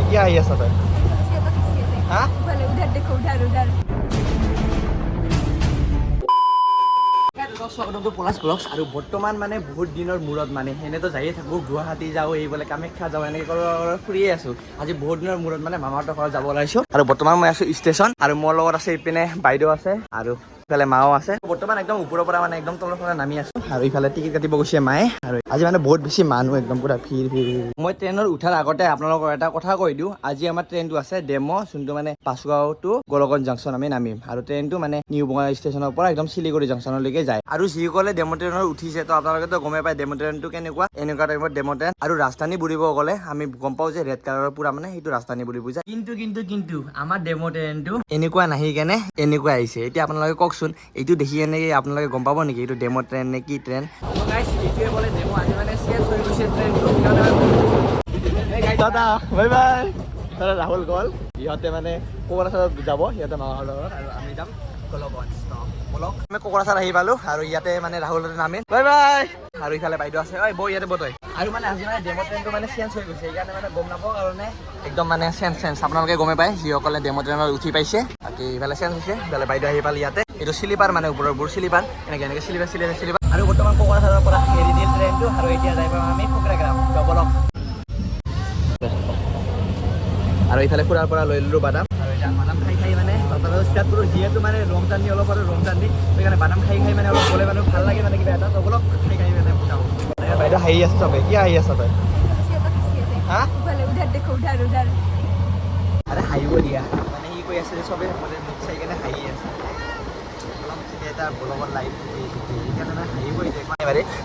কি আহি আছা তই হা পলাশ ব্লগছ আৰু বৰ্তমান মানে বহুত দিনৰ মূৰত মানে সেনেতো যায়ে থাকোঁ গুৱাহাটী যাওঁ এইফালে কামাখ্যা যাওঁ এনেকৈ ফুৰিয়ে আছোঁ আজি বহুত দিনৰ মূৰত মানে মামাহঁতৰ ঘৰত যাব ওলাইছোঁ আৰু বৰ্তমান মই আছোঁ ষ্টেচন আৰু মোৰ লগত আছে ইপিনে বাইদেউ আছে আৰু ইফালে মাও আছে বৰ্তমান একদম ওপৰৰ পৰা মানে একদম তলৰ পৰা নামি আছোঁ আৰু ইফালে টিকেট কাটিব গৈছে মায়ে আৰু আজি মানে বহুত বেছি মানুহ একদম পুৰা ভিৰ মই ট্ৰেইনত উঠাৰ আগতে আপোনালোকৰ এটা কথা কৈ দিওঁ আজি আমাৰ ট্ৰেইনটো আছে ডেমো যোনটো মানে পাছগাঁও টু গোলগঞ্জ জাংচন আমি নামিম আৰু ট্ৰেইনটো মানে নিউ বঙাইগাঁও ষ্টেচনৰ পৰা একদম শিলিগুৰি জাংচনলৈকে যায় আৰু যিসকলে ডেমো ট্ৰেইনত উঠিছে তো আপোনালোকেতো গমেই পায় ডেমো ট্ৰেইনটো কেনেকুৱা এনেকুৱা টাইপৰ ডেমো ট্ৰেইন আৰু ৰাজধানী বুলিব গ'লে আমি গম পাওঁ যে ৰেড কালাৰৰ পুৰা মানে সেইটো ৰাজধানী বুলি বুজায় কিন্তু আমাৰ ডেমো ট্ৰেইনটো এনেকুৱা নাহি কেনে এনেকুৱা আহিছে এতিয়া আপোনালোকে কওকচোন এইটো দেখি কেনে আপোনালোকে গম পাব নেকি এইটো ডেমো ট্ৰেইন নে কি ট্ৰেইন এইটোৱে বোলে ডেমো আজি মানে চেঞ্জ হৈ গৈছে ট্ৰেইনটো দাদা বাই বাই দাদা ৰাহুল গ'ল ইহঁতে মানে কোকৰাঝাৰত যাব সিহঁতে মামাহঁতৰ লগত আৰু আমি যাম গোলগঞ্জ আমি কোকৰাঝাৰ আহি পালো আৰু ইয়াতে মানে ৰাহুলতে নামিম বাই বাই আৰু ইফালে বাইদেউ আছে ঐ বৌ ইয়াতে বতয় আৰু মানে আজি মানে ডেমো ট্ৰেইনটো মানে চেঞ্জ হৈ গৈছে সেইকাৰণে মানে গম নাপাওঁ কাৰণে একদম মানে চেঞ্জ আপোনালোকে গমেই পায় যিসকলে ডেমো ট্ৰেইনত উঠি পাইছে বাকী ইফালে চেঞ্জ হৈছে ইফালে বাইদেউ আহি পালে ইয়াতে এইটো শ্লিপাৰ মানে ওপৰবোৰ শ্লিপাৰ এনেকৈ শ্লিপাৰ আৰু বৰ্তমান কোকৰাঝাৰৰ পৰা এৰি দিল ট্ৰেইনটো আৰু এতিয়া যাই পাম আমি কোকৰাঝাৰ ডবলক আৰু ইফালে ফুৰাৰ পৰা লৈ ল'লোঁ বাদাম আৰু এতিয়া বাদাম খাই মানে ষ্টাৰ্ট কৰোঁ যিহেতু মানে ৰমজান দি অলপ আৰু ৰমজান দি সেইকাৰণে বাদাম খাই মানে অলপ গ'লে মানে ভাল লাগে মানে কিবা এটা অলপ খাই মানে যাওঁ বাইদেউ হাঁহি আছে চবে কি হাঁহি আছা তই হা আৰে হাঁহিব দিয়া মানে সি কৈ আছে যে চবে মানে মোক চাই কেনে হাঁহি আছে এটা ব্লগৰ লাইভ সেইকাৰণে মানে হাঁহিবই দিয়ে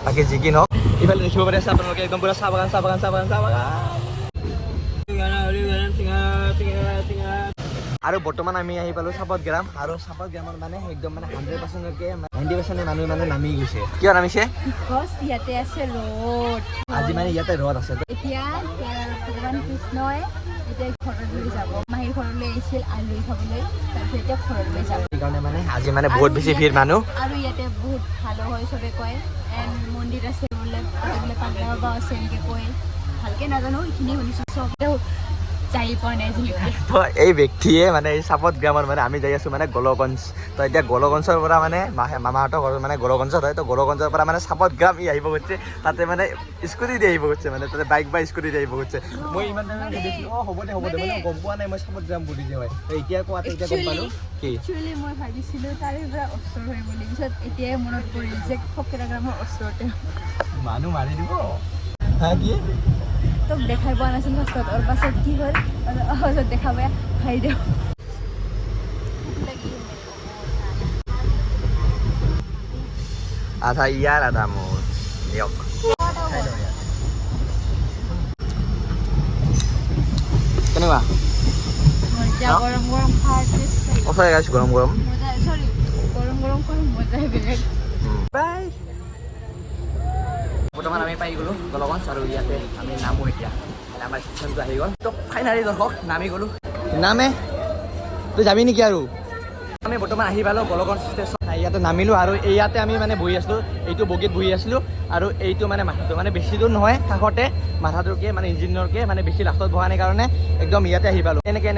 বাকী যি কি নহওক ইফালে দেখিব পাৰি আছে আপোনালোকে একদম পুৰা চাহ বাগান আৰু বৰ্তমান আমি আহি পালো চাপত গ্ৰাম আৰু চাপত গ্ৰামত মানে একদম মানে 100% মানুহ মানে নামি গৈছে কিয় নামিছে ইয়াতে আছে ৰ'দ আজি মানে ইয়াতে ৰ'দ আছে এতিয়া ভগৱান কৃষ্ণই এতিয়া ঘৰলৈ যাব মাহীৰ ঘৰলৈ আহিছিল আলহী খাবলৈ তাৰপিছত এতিয়া ঘৰলৈ যাব সেইকাৰণে মানে আজি মানে বহুত বেছি ভিৰ মানুহ আৰু ইয়াতে বহুত ভালো হয় চবে কয় মন্দিৰ আছে বোলে পাগলা বাবা আছে এনেকৈ কয় ভালকৈ নাজানো এইখিনি শুনিছোঁ চবে যাই পোৱা নাই তো এই ব্যক্তিয়ে মানে এই চাপত গ্ৰামত মানে আমি যাই আছোঁ মানে গোলগঞ্জ তো এতিয়া গোলগঞ্জৰ পৰা মানে মামাহঁতৰ ঘৰ মানে গোলগঞ্জত হয় তো গোলগঞ্জৰ পৰা মানে চাপত গ্ৰাম ই আহিব গৈছে তাতে মানে স্কুটি দি আহিব গৈছে মানে তাতে বাইক বা স্কুটি দি আহিব গৈছে মই ইমান হ'ব দে মানে গম পোৱা নাই মই চাপত গ্ৰাম বুলি যে হয় তো এতিয়া কোৱাতে এতিয়া গম পালোঁ কি একচুৱেলি মই ভাবিছিলোঁ তাৰে পৰা ওচৰ হয় বুলি পিছত এতিয়াই মনত পৰিল যে ফকেৰা গ্ৰামৰ ওচৰতে মানুহ মাৰি দিব হা কি তোক দেখাই পোৱা নাছিল ফাৰ্ষ্টত আৰু পাছত কি হ'ল পাছত দেখা পাই খাই দিওঁ আধা ইয়াৰ আধা মোৰ দিয়ক কেনেকুৱা সঁচাই গাইছ গৰম গৰম মজাই বেলেগ বাই বৰ্তমান আমি পাই গ'লোঁ গোলগঞ্জ আৰু ইয়াতে আমি নামো এতিয়া আমাৰ ষ্টেচনটো আহি গ'ল তো ফাইনালি দৰ্শক নামি গ'লোঁ নামে তই যাবি নেকি আৰু আমি বৰ্তমান আহি পালোঁ গোলগঞ্জ ষ্টেচন ইয়াতে নামিলোঁ আৰু ইয়াতে আমি মানে বহি আছিলোঁ এইটো বগীত বহি আছিলোঁ আৰু এইটো মানে মাথাটো মানে বেছি দূৰ নহয় কাষতে মাথাটোকে মানে ইঞ্জিনৰকে মানে বেছি লাষ্টত বহা নাই কাৰণে একদম ইয়াতে আহি পালোঁ এনেকৈ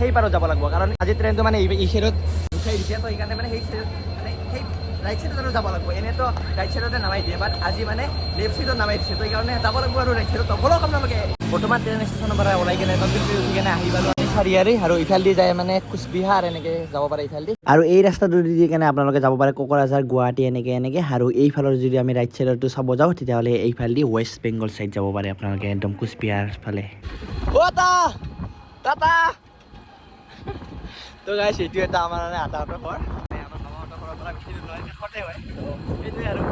সেই পাৰত যাব লাগিব কাৰণ আজি ট্ৰেইনটো মানে এই চাইডত উঠাই দিছে তো সেইকাৰণে মানে সেই চাইডত মানে সেই ৰাইট চাইডত যাব লাগিব এনেতো ৰাইট চাইডতে নামাই দিয়ে বাট আজি মানে লেফ্ট চাইডত নামাই দিছে তো সেইকাৰণে যাব লাগিব আৰু ৰাইট চাইডত বলক আপোনালোকে বৰ্তমান ট্ৰেইন ষ্টেচনৰ পৰা ওলাই কেনে উঠি কেনে আহি পালোঁ চাৰিআলি আৰু ইফালেদি যায় মানে কোচবিহাৰ এনেকৈ যাব পাৰে ইফালেদি আৰু এই ৰাস্তাটো দি কেনে আপোনালোকে যাব পাৰে কোকৰাঝাৰ গুৱাহাটী এনেকৈ আৰু এইফালৰ যদি আমি ৰাইট চাইডতো চাব যাওঁ তেতিয়াহ'লে এইফালেদি ৱেষ্ট বেংগল চাইড যাব পাৰে আপোনালোকে একদম কোচবিহাৰ ফালে তো গাইছ এইটো এটা আমাৰ মানে আটাহঁতৰ ঘৰ আমাৰ মামাহঁতৰ ঘৰৰ পৰা বেছি দূৰ নহয় কাষতে হয় সেইটোৱে আৰু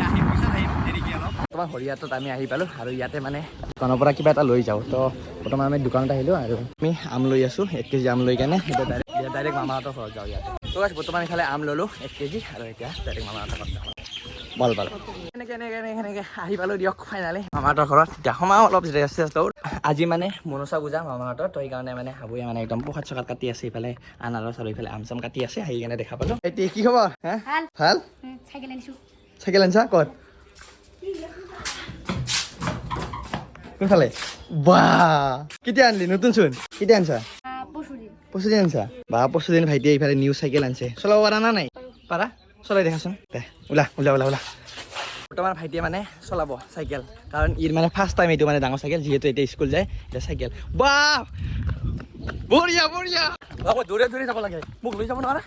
আহিম পিছত আহিম দেৰিকৈ অলপ বৰ্তমান হৰিয়াটোত আমি আহি পালোঁ আৰু ইয়াতে মানে দোকানৰ পৰা কিবা এটা লৈ যাওঁ তো বৰ্তমান আমি দোকানত আহিলোঁ আৰু আমি আম লৈ আছোঁ 1 কেজি আম লৈ কেনে এতিয়া ডাইৰেক্ট মামাহঁতৰ ঘৰত যাওঁ ইয়াতে তো গাইছ বৰ্তমান ইফালে আম ল'লোঁ 1 কেজি আৰু এতিয়া ডাইৰেক্ট মামাহঁতৰ ঘৰত যাওঁ ভাল এনেকৈ আহি পালোঁ দিয়ক ফাইনালি মামাহঁতৰ ঘৰত এতিয়া সোমাওঁ অলপ ৰেষ্ট আজি মানে মনসা পূজা মামাহঁতৰ তো সেইকাৰণে মানে হাবুয়ে মানে একদম প্ৰসাদ চসাদ কাটি আছে ইফালে আনাৰস আৰু ইফালে আম চাম কাটি আছে আহি কেনে দেখা পালোঁ এতিয়া কি খবৰ হা ভাল চাইকেল আনিছা ক'ত কোনফালে বাহ কেতিয়া আনলি নতুন চোন কেতিয়া আনছা পৰশুদিন আনছা বা পৰশুদিন ভাইটিয়ে এইফালে নিউ চাইকেল আনছে চলাব পাৰা না নাই পাৰা চলাই দেখাচোন দে ওলা ওলা ওলা ওলা বৰ্তমান ভাইটিয়ে মানে চলাব চাইকেল কাৰণ ইৰ মানে ফাৰ্ষ্ট টাইম এইটো মানে ডাঙৰ চাইকেল যিহেতু এতিয়া স্কুল যায় এতিয়া চাইকেল বাহ বঢ়িয়া বঢ়িয়া বাবু দূৰে দূৰে যাব লাগে মোক লৈ যাব নোৱাৰা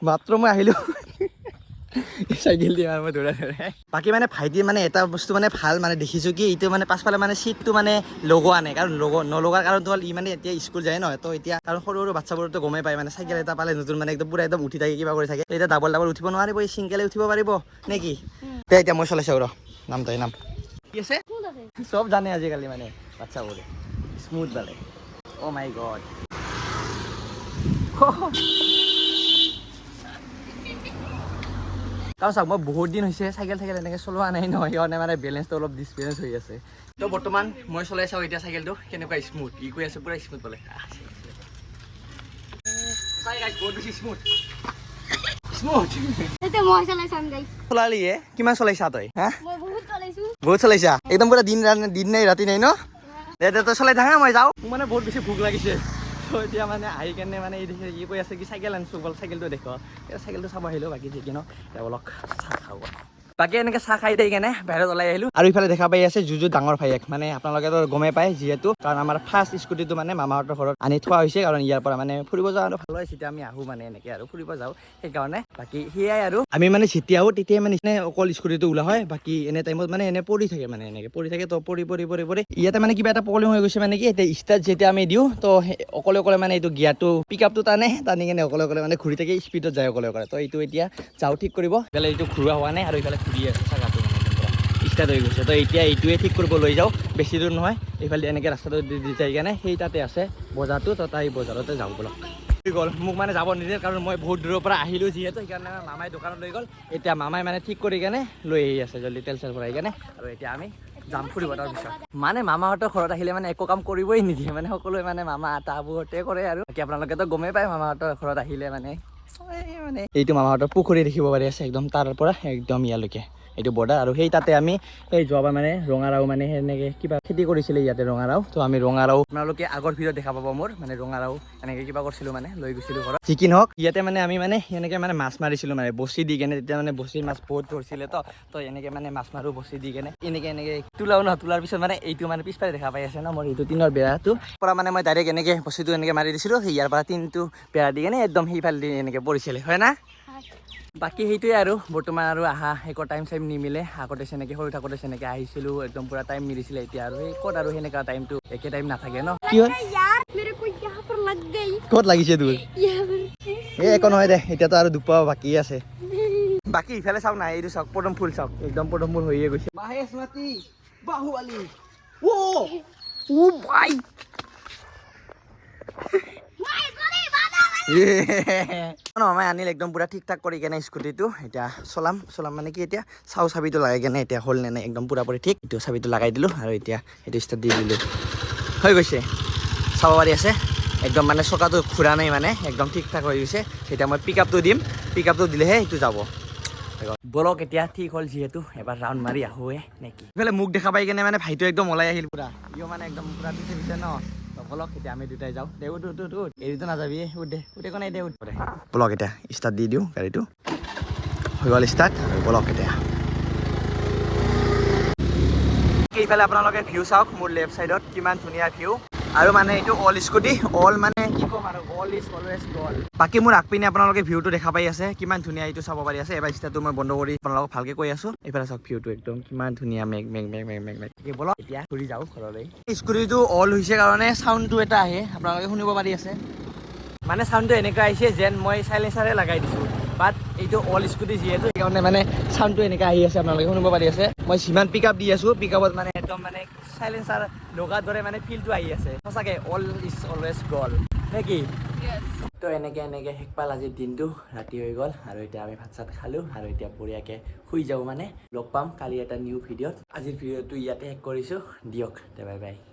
মাত্ৰ মই আহিলো চাইকেল দি মই দৌৰা দৌৰা বাকী মানে ভাইটিৰ মানে এটা বস্তু মানে ভাল মানে দেখিছোঁ কি এইটো মানে পাছফালে মানে চিটটো মানে লগোৱা নাই কাৰণ নলগাৰ কাৰণটো হ'ল ই মানে এতিয়া স্কুল যায় নহয় তো এতিয়া কাৰণ সৰু সৰু বাচ্ছাবোৰতো গমেই পায় মানে চাইকেল এটা পালে নতুন মানে একদম পুৰা একদম উঠি থাকে কিবা কৰি থাকে এতিয়া ডাবল উঠিব নোৱাৰিব এই চিংকেলে উঠিব পাৰিব নে কি এতিয়া মই চলাইছোঁ ৰ নাম তই নাম কি আছে চব জানে আজিকালি মানে বাচ্ছাবোৰে স্মুথ বালে অ' মাই গড কাৰণ চাওক মই বহুত দিন হৈছে চাইকেল এনেকৈ চলোৱা নাই নহয় সেইকাৰণে মানে বেলেঞ্চটো অলপ ডিছবেলেঞ্চ হৈ আছে তো বৰ্তমান মই চলাই চাওঁ এতিয়া চাইকেলটো কেনেকুৱা স্মুথ ই কৈ আছে পুৰা স্মুথ বোলে বহুত বেছি স্মুথ চলালিয়ে কিমান চলাইছা তই হা বহুত চলাইছা একদম পুৰা দিন নাই ৰাতি নাই ন দে তই চলাই থাকা মই যাওঁ মোৰ মানে বহুত বেছি ভোক লাগিছে তো এতিয়া মানে আহি কেনে মানে ই কৈ আছে কি চাইকেল আনিছোঁ বল চাইকেলটো দেখো চাইকেলটো চাব আহিলোঁ বাকী ঠিক ন অলপ চাহ খাব বাকী এনেকৈ চাহ খাই দি কেনে বাহিৰত ওলাই আহিলোঁ আৰু ইফালে দেখা পাই আছে যুজু ডাঙৰ ভাইয়েক মানে আপোনালোকেতো গমেই পায় যিহেতু কাৰণ আমাৰ ফাৰ্ষ্ট স্কুটিটো মানে মামাহঁতৰ ঘৰত আনি থোৱা হৈছে কাৰণ ইয়াৰ পৰা মানে ফুৰিব যাওঁ আৰু ভাল হয় যেতিয়া আমি আহোঁ মানে এনেকৈ আৰু ফুৰিব যাওঁ সেইকাৰণে বাকী সেয়াই আৰু আমি মানে যেতিয়া আহোঁ তেতিয়াই মানে অকল স্কুটিটো ওলা হয় বাকী এনে টাইমত মানে এনে পৰি থাকে মানে এনেকৈ পৰি থাকে তো পৰি ইয়াতে মানে কিবা এটা প্ৰব্লেম হৈ গৈছে মানে কি এতিয়া ষ্টাৰ্ট যেতিয়া আমি দিওঁ তো অকলে মানে এইটো গিয়াৰটো পিক আপটো টানি কেনে অকলে মানে ঘূৰি থাকে স্পীডত যায় অকলে তো এইটো এতিয়া যাওঁ ঠিক কৰিব ইফালে এইটো ঘূৰোৱা হোৱা নাই আৰু ইফালে ঘূৰি আছে চাকাটো মানে ষ্টাৰ্ট হৈ গৈছে তো এতিয়া এইটোৱে ঠিক কৰিব লৈ যাওঁ বেছি দূৰ নহয় এইফালে এনেকৈ ৰাস্তাটো দি যাই কেনে সেই তাতে আছে বজাৰটো তো তাই বজাৰতে যাওঁ বলক গ'ল মোক মানে যাব নিদিয়ে কাৰণ মই বহুত দূৰৰ পৰা আহিলোঁ যিহেতু সেইকাৰণে মামাই দোকানত লৈ গ'ল এতিয়া মামাই মানে ঠিক কৰি কেনে লৈ আহি আছে জল্দি তেল চেল ভৰাই কেনে আৰু এতিয়া আমি যাম ফুৰিব তাৰপিছত মানে মামাহঁতৰ ঘৰত আহিলে মানে একো কাম কৰিবই নিদিয়ে মানে সকলোৱে মানে মামা আটাবোৰতে কৰে আৰু বাকী আপোনালোকেতো গমেই পায় মামাহঁতৰ ঘৰত আহিলে মানে এইটো মামাহঁতৰ পুখুৰী দেখিব পাৰি আছে একদম তাৰ পৰা একদম ইয়ালৈকে এইটো বৰ্ডাৰ আৰু সেই তাতে আমি এই যোৱাবাৰ মানে ৰঙালাও মানে সেনেকৈ কিবা খেতি কৰিছিলে ইয়াতে ৰঙালাও তো আমি ৰঙালাও আপোনালোকে আগৰ ভিডিঅ'ত দেখা পাব মোৰ মানে ৰঙালাও এনেকৈ কিবা কৰিছিলোঁ মানে লৈ গৈছিলোঁ ঘৰত যি কি নহওক ইয়াতে মানে আমি মানে এনেকৈ মানে মাছ মাৰিছিলোঁ মানে বচি দি কেনে তেতিয়া মানে বচিৰ মাছ বহুত ধৰিছিলে তো এনেকৈ মানে মাছ মাৰো বচি দি কেনে এনেকৈ তোলাও ন তোলাৰ পিছত মানে এইটো মানে পিছফালে দেখা পাই আছে ন মোৰ এইটো টিনৰ বেৰাটো পৰা মানে মই ডাইৰেক্ট এনেকৈ বচিটো এনেকৈ মাৰি দিছিলোঁ ইয়াৰ পৰা টিনটো বেৰা দি কেনে একদম সেইফালে দি এনেকৈ পৰিছিলে হয় না বাকী সেইটোৱে আৰু বৰ্তমান আৰু আহা একো টাইম নিমিলে আগতে সেনেকৈ সৰু থাকোঁতে সেনেকৈ আহিছিলোঁ একদম পুৰা টাইম মিলিছিলে এতিয়া আৰু সেই ক'ত আৰু সেনেকুৱা টাইমটো একে টাইম নাথাকে ন কি হ'ল ক'ত লাগিছে তোৰ এই একো নহয় দে এতিয়াতো আৰু দুপা বাকী আছে বাকী ইফালে চাওক নাই এইটো চাওক পদম ফুল চাওক একদম পদম ফুল হৈয়ে গৈছে বাহেশমাতি বাহুৱালি ও ভাই মামাই আনিল একদম পুৰা ঠিক ঠাক কৰি কেনে স্কুটিটো এতিয়া চলাম মানে কি এতিয়া চাও চাবিটো লাগাই কেনে এতিয়া হ'ল নে নাই একদম পুৰাপুৰি ঠিক এইটো চাবিটো লগাই দিলোঁ আৰু এতিয়া এইটো ষ্টাৰ্ট দি দিলোঁ হৈ গৈছে চাব পাৰি আছে একদম মানে চকাটো ঘূৰা নাই মানে একদম ঠিক ঠাক হৈ গৈছে এতিয়া মই পিক আপটো দিম পিক আপটো দিলেহে এইটো যাব বলক এতিয়া ঠিক হ'ল যিহেতু এবাৰ ৰাউণ্ড মাৰি আহোৱে নেকি ইফালে মোক দেখা পাই কেনে মানে ভাইটো একদম ওলাই আহিল পুৰা ইও মানে একদম পুৰা পিছে পিছে ন বলক এতিয়া আমি দুটাই যাওঁ দে উঠ এৰিটো নাযাবি উঠে নাই দে উঠ বলক এতিয়া ষ্টাৰ্ট দি দিওঁ গাড়ীটো হৈ গ'ল ষ্টাৰ্ট আৰু বলক এতিয়া এইফালে আপোনালোকে ভিউ চাওক মোৰ লেফ্ট চাইডত কিমান ধুনীয়া ভিউ আৰু মানে এইটো অল স্কুটি অল মানে কি ক'ম আৰু অল ইজ অলৱেজ গল বাকী মোৰ আগপিনে আপোনালোকে ভিউটো দেখা পাই আছে কিমান ধুনীয়া এইটো চাব পাৰি আছে এবাৰ ষ্টাৰ্টটো মই বন্ধ কৰি আপোনালোকক ভালকৈ কৈ আছোঁ এইফালে চাওক ভিউটো একদম কিমান ধুনীয়া মেঘ বলক এতিয়া ঘূৰি যাওঁ ঘৰলৈ স্কুটিটো অল হৈছে কাৰণে চাউণ্ডটো এটা আহে আপোনালোকে শুনিব পাৰি আছে মানে চাউণ্ডটো এনেকুৱা আহিছে যেন মই চাইলেঞ্চাৰে লগাই দিছোঁ বাট এইটো অল স্কুটি যিহেতু সেইকাৰণে মানে চাউণ্ডটো এনেকৈ আহি আছে আপোনালোকে শুনিব পাৰি আছে মই যিমান পিক আপ দি আছোঁ পিক আপত মানে একদম মানে চাইলেঞ্চাৰ লগাৰ দৰে মানে ফিলটো আহি আছে সঁচাকৈ অল ইজ অলৱেজ গল নে কি তো এনেকৈ শেষ পাল আজিৰ দিনটো ৰাতি হৈ গ'ল আৰু এতিয়া আমি ভাত চাত খালোঁ আৰু এতিয়া বঢ়িয়াকৈ শুই যাওঁ মানে লগ পাম কালি এটা নিউ ভিডিঅ'ত আজিৰ ভিডিঅ'টো ইয়াতে শেষ কৰিছোঁ দিয়ক বাই বাই